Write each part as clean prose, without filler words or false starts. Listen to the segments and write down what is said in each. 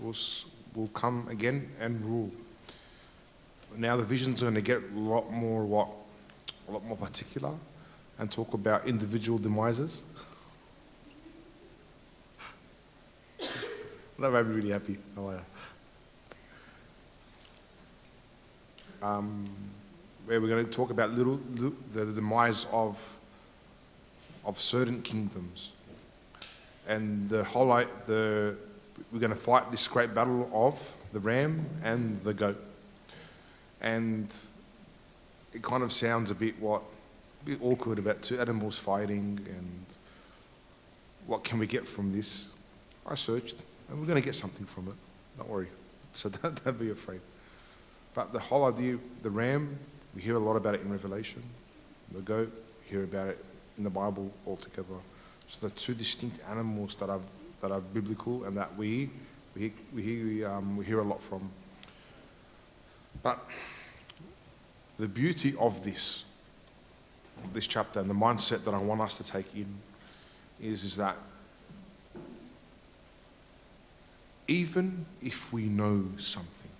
will come again and rule. Now the visions are going to get a lot more particular and talk about individual demises. That made me really happy. How are you? Where we're going to talk about the demise of certain kingdoms, and we're going to fight this great battle of the ram and the goat. And it kind of sounds a bit awkward about two animals fighting, and what can we get from this? I searched, and we're going to get something from it. Don't worry. So don't be afraid. But the whole idea, the ram, we hear a lot about it in Revelation. The goat, we hear about it in the Bible altogether. So the two distinct animals that are biblical and that we hear a lot from. But the beauty of this chapter and the mindset that I want us to take in is that even if we know something,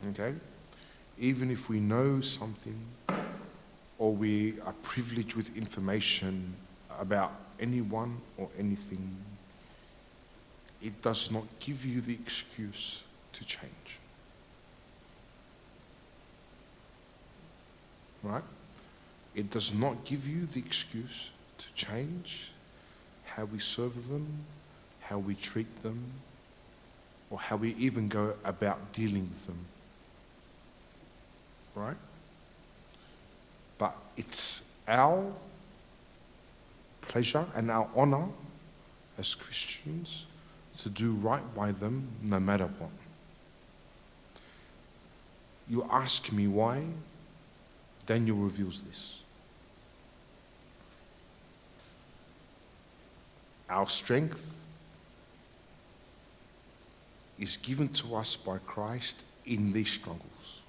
okay? Even if we know something, or we are privileged with information about anyone or anything, it does not give you the excuse to change. Right? It does not give you the excuse to change how we serve them, how we treat them, or how we even go about dealing with them. Right? But it's our pleasure and our honor as Christians to do right by them no matter what. You ask me why, Daniel reveals this. Our strength is given to us by Christ in these struggles,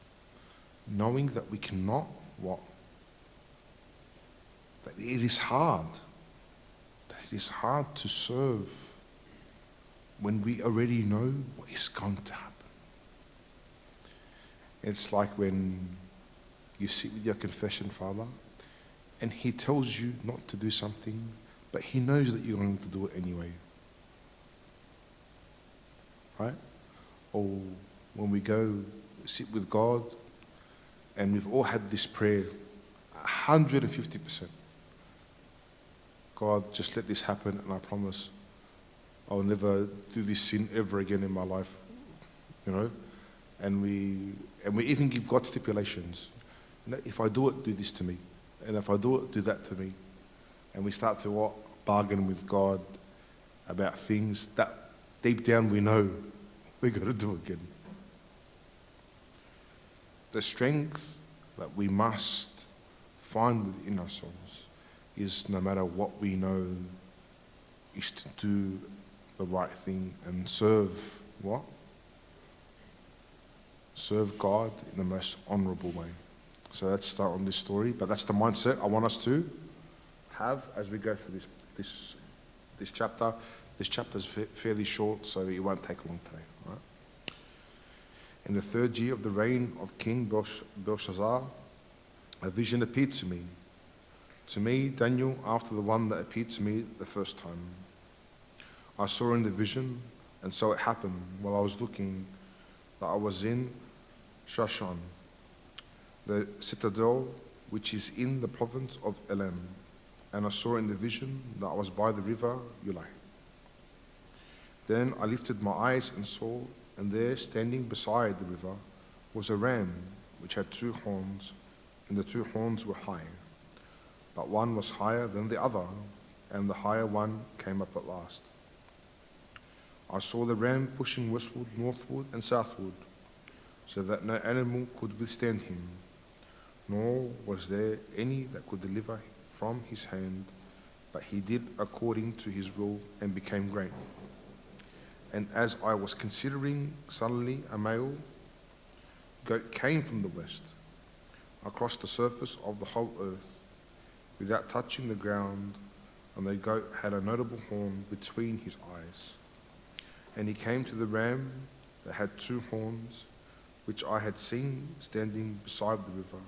knowing that we cannot what? That it is hard. That it is hard to serve when we already know what is going to happen. It's like when you sit with your confession father and he tells you not to do something, but he knows that you're going to do it anyway. Right? Or when we go sit with God and we've all had this prayer, 150%. God, just let this happen, and I promise I'll never do this sin ever again in my life. You know? And we even give God stipulations. You know, if I do it, do this to me. And if I do it, do that to me. And we start to what? Bargain with God about things that deep down we know we've got to do again. The strength that we must find within ourselves is, no matter what we know, is to do the right thing and serve what? Serve God in the most honourable way. So let's start on this story, but that's the mindset I want us to have as we go through this chapter. This chapter is fairly short, so it won't take long today. Right? In the 3rd year of the reign of King Belshazzar, a vision appeared to me. To me, Daniel, after the one that appeared to me the first time. I saw in the vision, and so it happened while I was looking, that I was in Shushan, the citadel which is in the province of Elam, and I saw in the vision that I was by the river Ulai. Then I lifted my eyes and saw, and there, standing beside the river, was a ram which had 2 horns, and the 2 horns were high. But one was higher than the other, and the higher one came up at last. I saw the ram pushing westward, northward, and southward, so that no animal could withstand him, nor was there any that could deliver from his hand, but he did according to his will and became great. And as I was considering, suddenly a male goat came from the west, across the surface of the whole earth, without touching the ground, and the goat had a notable horn between his eyes. And he came to the ram that had 2 horns, which I had seen standing beside the river,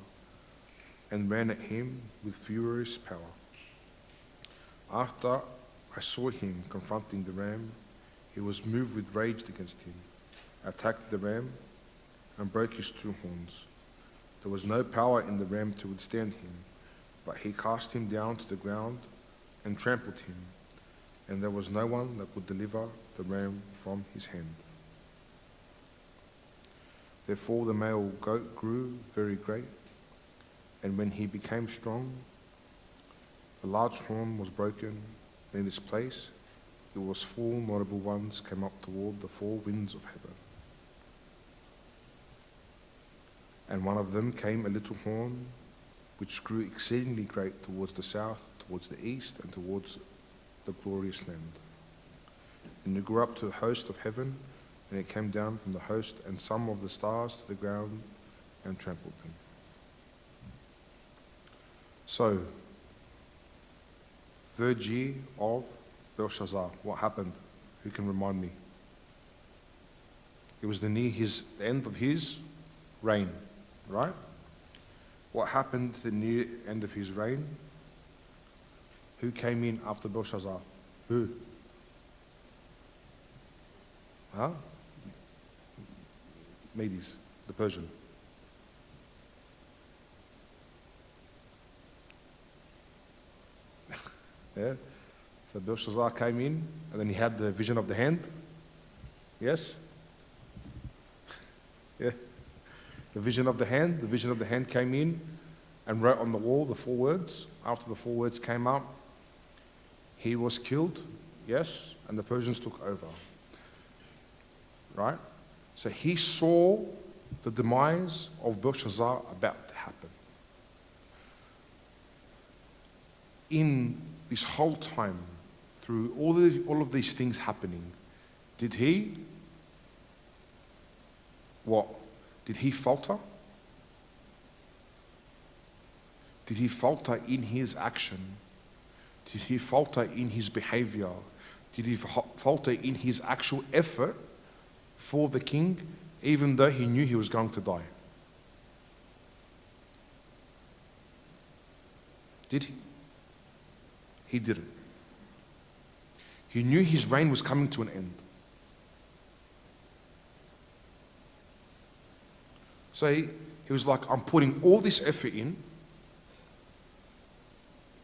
and ran at him with furious power. After I saw him confronting the ram, he was moved with rage against him, attacked the ram, and broke his 2 horns. There was no power in the ram to withstand him, but he cast him down to the ground and trampled him, and there was no one that could deliver the ram from his hand. Therefore the male goat grew very great, and when he became strong, the large horn was broken, and in its place it was 4 notable ones came up toward the 4 winds of heaven. And one of them came a little horn, which grew exceedingly great towards the south, towards the east, and towards the glorious land. And it grew up to the host of heaven, and it came down from the host and some of the stars to the ground and trampled them. So, 3rd year of Belshazzar, what happened? Who can remind me? It was the end of his reign, right? What happened to the near end of his reign? Who came in after Belshazzar? Who? Huh? Medes, the Persian. Yeah. So Belshazzar came in, and then he had the vision of the hand. Yes? Yeah. The vision of the hand. The vision of the hand came in and wrote on the wall the 4 words. After the 4 words came up, he was killed. Yes? And the Persians took over. Right? So he saw the demise of Belshazzar about to happen. In this whole time, through all of these things happening, did he what? Did he falter? Did he falter in his action? Did he falter in his behavior? Did he falter in his actual effort for the king, even though he knew he was going to die? Did he? He didn't. He knew his reign was coming to an end. So he was like, I'm putting all this effort in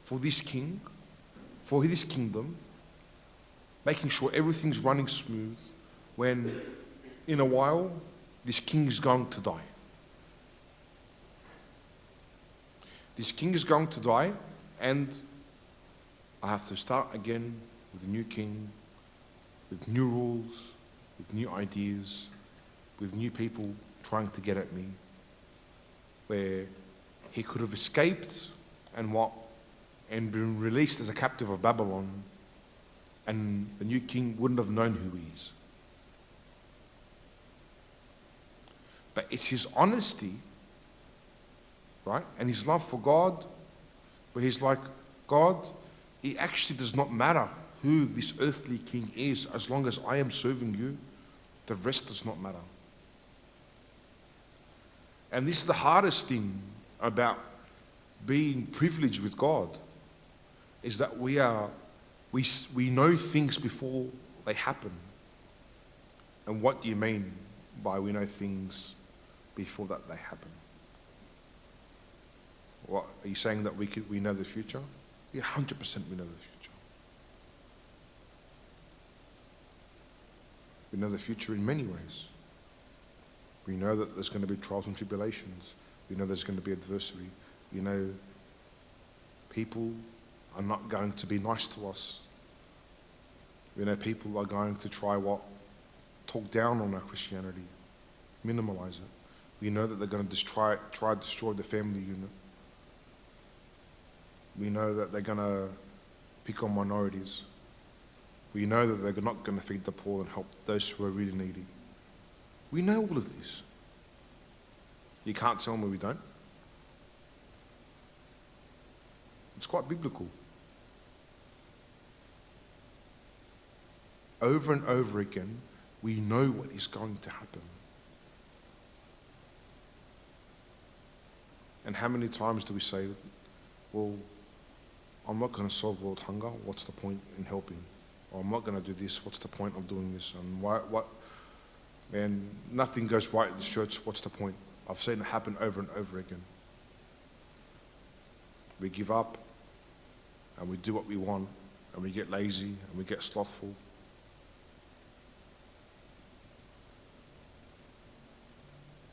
for this king, for this kingdom, making sure everything's running smooth, when in a while this king is going to die. This king is going to die, and I have to start again with a new king, with new rules, with new ideas, with new people trying to get at me, where he could have escaped and been released as a captive of Babylon, and the new king wouldn't have known who he is. But it's his honesty, right, and his love for God, where he's like, God, it actually does not matter who this earthly king is, as long as I am serving you, the rest does not matter. And this is the hardest thing about being privileged with God, is that we know things before they happen. And what do you mean by we know things before that they happen? What are you saying, that we know the future? Yeah, 100% we know the future. We know the future in many ways. We know that there's going to be trials and tribulations. We know there's going to be adversity. We know people are not going to be nice to us. We know people are going to talk down on our Christianity, minimalize it. We know that they're going to try to destroy the family unit. We know that they're going to pick on minorities. We know that they're not going to feed the poor and help those who are really needy. We know all of this. You can't tell me we don't. It's quite biblical. Over and over again, We know what is going to happen. And how many times do we say, well, I'm not going to solve world hunger, what's the point in helping? Or I'm not going to do this, what's the point of doing this? And man, nothing goes right in this church, what's the point? I've seen it happen over and over again. We give up, and we do what we want, and we get lazy, and we get slothful.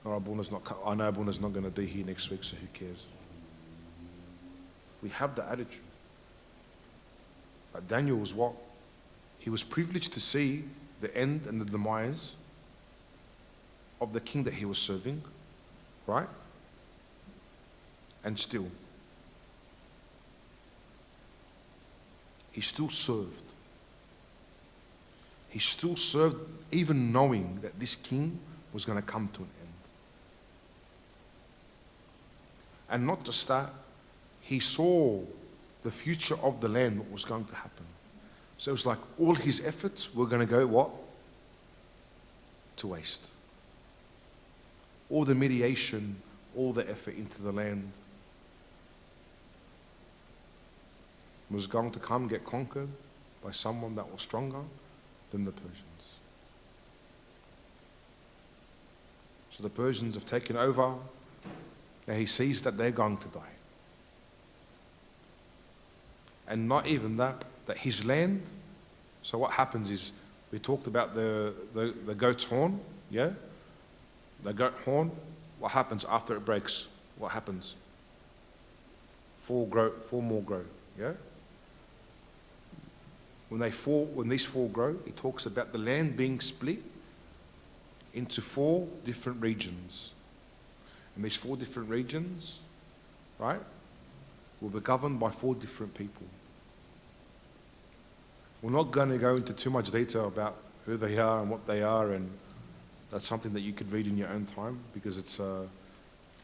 I know Abunda's not going to be here next week, so who cares? We have the attitude. But Daniel was what? He was privileged to see the end and the demise of the king that he was serving, right? And still, he still served. He still served even knowing that this king was going to come to an end. And not just that, he saw the future of the land, what was going to happen. So it was like all his efforts were going to go what? To waste. All the mediation, all the effort into the land was going to come get conquered by someone that was stronger than the Persians. So the Persians have taken over. Now he sees that they're going to die. And not even that his land, so what happens is, we talked about the goat's horn, yeah? The goat horn, what happens after it breaks? What happens? Four more grow, yeah? When these four grow, it talks about the land being split into 4 different regions. And these 4 different regions, right, will be governed by 4 different people. We're not going to go into too much detail about who they are and what they are, and that's something that you could read in your own time, because it's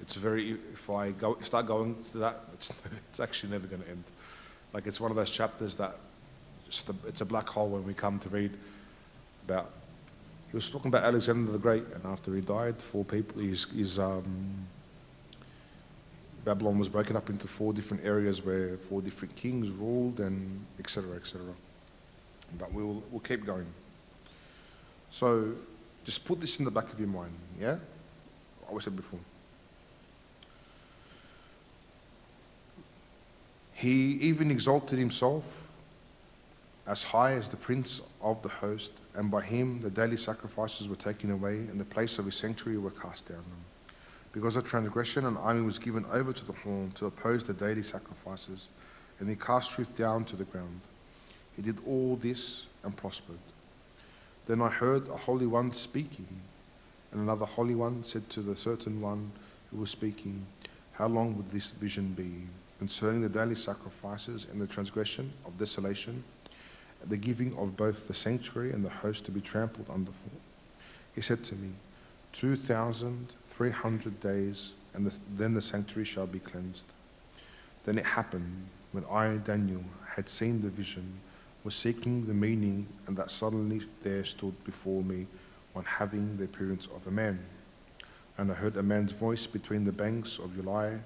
very, if I start going to that, it's actually never going to end. Like, it's one of those chapters that it's a black hole when we come to read about. He was talking about Alexander the Great, and after he died, 4 people, Babylon was broken up into 4 different areas where 4 different kings ruled, and etc., etc. But we'll keep going. So just put this in the back of your mind, yeah? I said before. He even exalted himself as high as the prince of the host, and by him the daily sacrifices were taken away, and the place of his sanctuary were cast down. Because of transgression, an army was given over to the horn to oppose the daily sacrifices, and he cast truth down to the ground. He did all this and prospered. Then I heard a holy one speaking, and another holy one said to the certain one who was speaking, how long would this vision be, concerning the daily sacrifices and the transgression of desolation, the giving of both the sanctuary and the host to be trampled underfoot? He said to me, 2,300 days, and then the sanctuary shall be cleansed. Then it happened, when I, Daniel, had seen the vision, was seeking the meaning, and that suddenly there stood before me one having the appearance of a man. And I heard a man's voice between the banks of Ulai,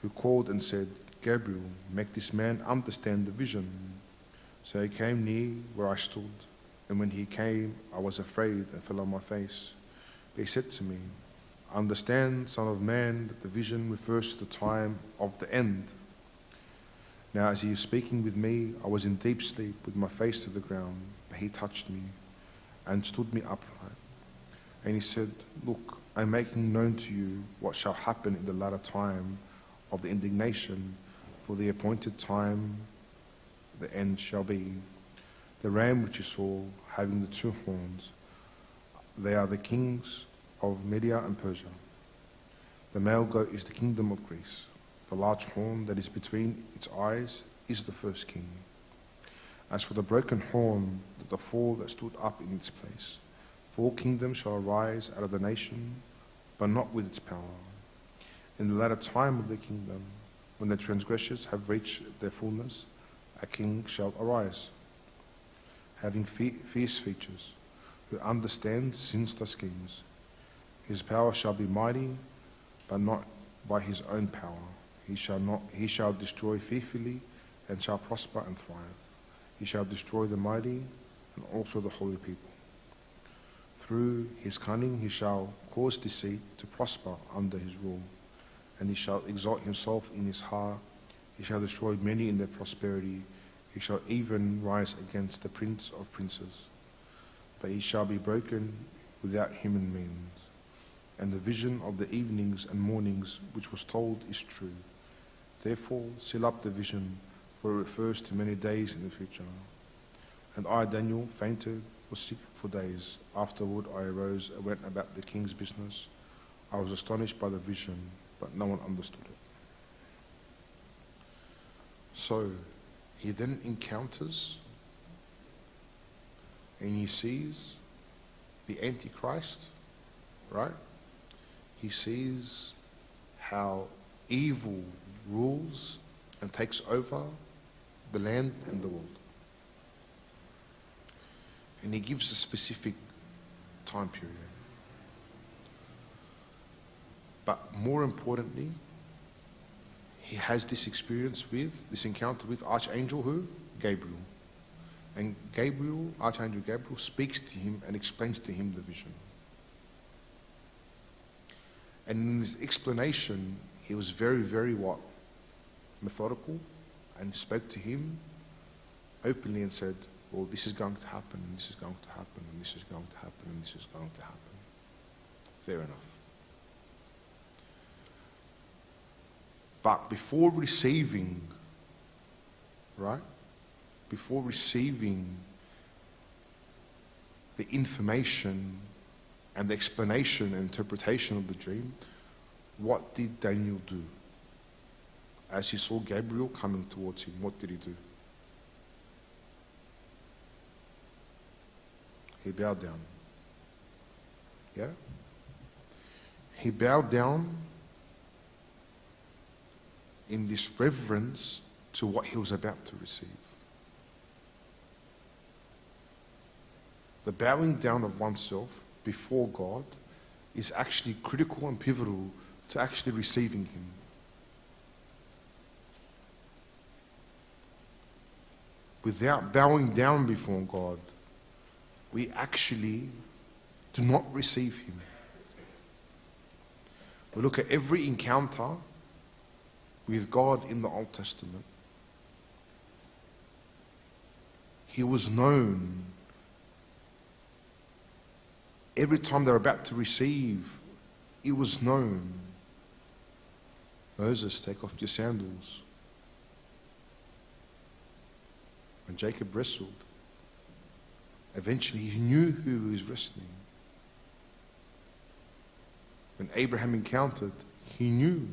who called and said, Gabriel, make this man understand the vision. So he came near where I stood, and when he came, I was afraid and fell on my face. But he said to me, understand, Son of Man, that the vision refers to the time of the end. Now as he was speaking with me, I was in deep sleep with my face to the ground, but he touched me and stood me upright. And he said, look, I'm making known to you what shall happen in the latter time of the indignation, for the appointed time the end shall be. The ram which you saw, having the 2 horns, they are the kings of Media and Persia. The male goat is the kingdom of Greece. The large horn that is between its eyes is the first king. As for the broken horn, the 4 that stood up in its place, 4 kingdoms shall arise out of the nation, but not with its power. In the latter time of the kingdom, when the transgressors have reached their fullness, a king shall arise, having fierce features, who understands sinister schemes. His power shall be mighty, but not by his own power. He shall destroy fearfully, and shall prosper and thrive. He shall destroy the mighty, and also the holy people. Through his cunning he shall cause deceit to prosper under his rule, and he shall exalt himself in his heart. He shall destroy many in their prosperity. He shall even rise against the prince of princes. But he shall be broken without human means. And the vision of the evenings and mornings which was told is true. Therefore seal up the vision, for it refers to many days in the future. And I, Daniel, fainted, was sick for days. Afterward I arose and went about the king's business. I was astonished by the vision, but no one understood it. So he then encounters and he sees the Antichrist, right? He sees how evil rules and takes over the land and the world. And he gives a specific time period. But more importantly, he has this experience with, this encounter with Archangel who? Gabriel. And Gabriel, Archangel Gabriel, speaks to him and explains to him the vision. And in this explanation, he was very, very what? Methodical, and spoke to him openly and said, well, this is going to happen, and this is going to happen, and this is going to happen, and this is going to happen. Fair enough. But before receiving, right? Before receiving the information and the explanation and interpretation of the dream, what did Daniel do? As he saw Gabriel coming towards him, what did he do? He bowed down. Yeah? He bowed down in this reverence to what he was about to receive. The bowing down of oneself before God is actually critical and pivotal to actually receiving him. Without bowing down before God, we actually do not receive him. We look at every encounter with God in the Old Testament. He was known. Every time they're about to receive, it was known. Moses, take off your sandals. When Jacob wrestled, eventually he knew who he was wrestling. When Abraham encountered, he knew.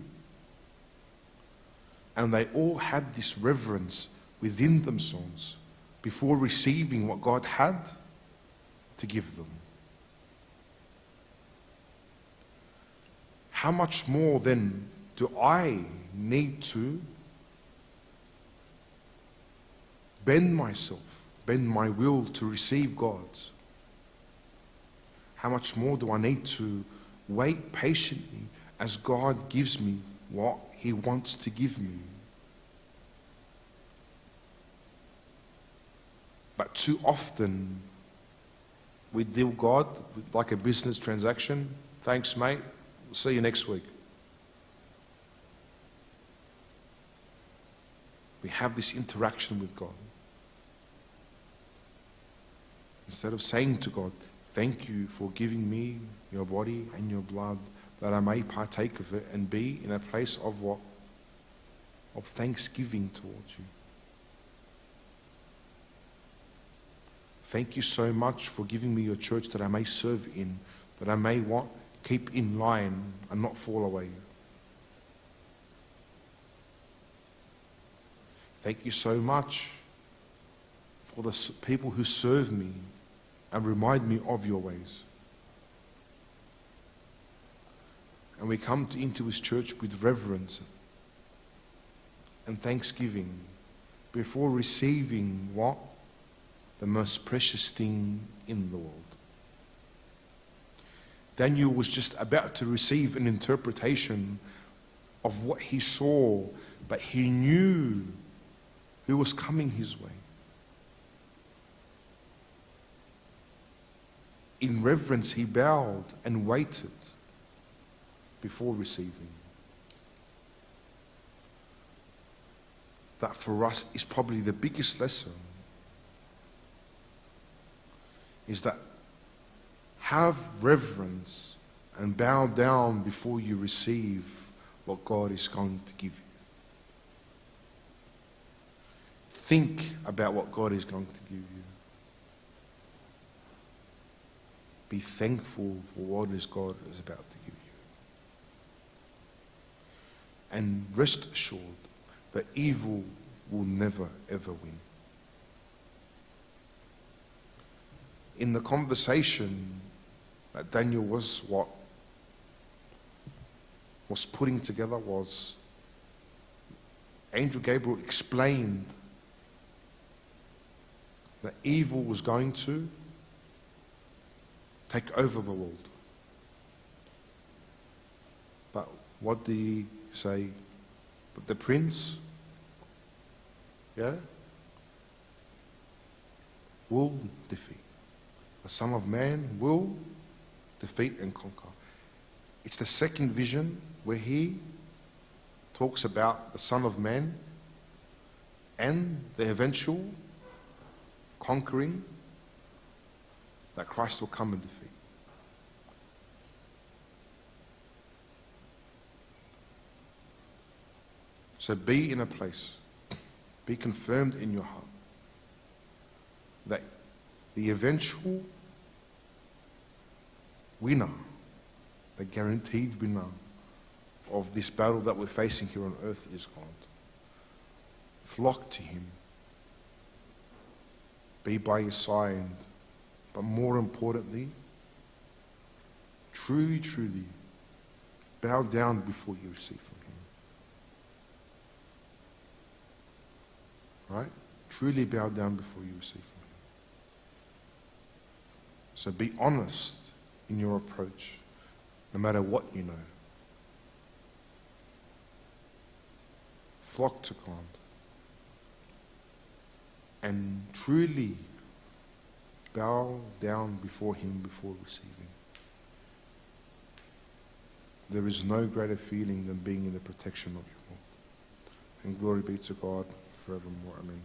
And they all had this reverence within themselves before receiving what God had to give them. How much more then do I need to bend myself, bend my will to receive God's? How much more do I need to wait patiently as God gives me what he wants to give me? But too often we deal God with like a business transaction. Thanks, mate. We'll see you next week. We have this interaction with God. Instead of saying to God, thank you for giving me your body and your blood, that I may partake of it and be in a place of what? Of thanksgiving towards you. Thank you so much for giving me your church that I may serve in, that I may what? Keep in line and not fall away. Thank you so much for the people who serve me and remind me of your ways. And we come into his church with reverence and thanksgiving before receiving what? The most precious thing in the world. Daniel was just about to receive an interpretation of what he saw, but he knew who was coming his way. In reverence, he bowed and waited before receiving. That for us is probably the biggest lesson, is that have reverence and bow down before you receive what God is going to give you. Think about what God is going to give you. Be thankful for what God is about to give you. And rest assured that evil will never, ever win. In the conversation that Daniel was putting together was, Angel Gabriel explained that evil was going to take over the world. But what did he say? But the prince, will defeat. The Son of Man will defeat and conquer. It's the second vision where he talks about the Son of Man and the eventual conquering that Christ will come and defeat. So be in a place, be confirmed in your heart that the eventual winner, the guaranteed winner of this battle that we're facing here on earth is God. Flock to him. Be by his side. But more importantly, truly, truly bow down before you receive from him. Right? Truly bow down before you receive from him. So be honest in your approach, no matter what you know. Flock to God. And truly bow down before him before receiving. There is no greater feeling than being in the protection of your Lord. And glory be to God forevermore. Amen.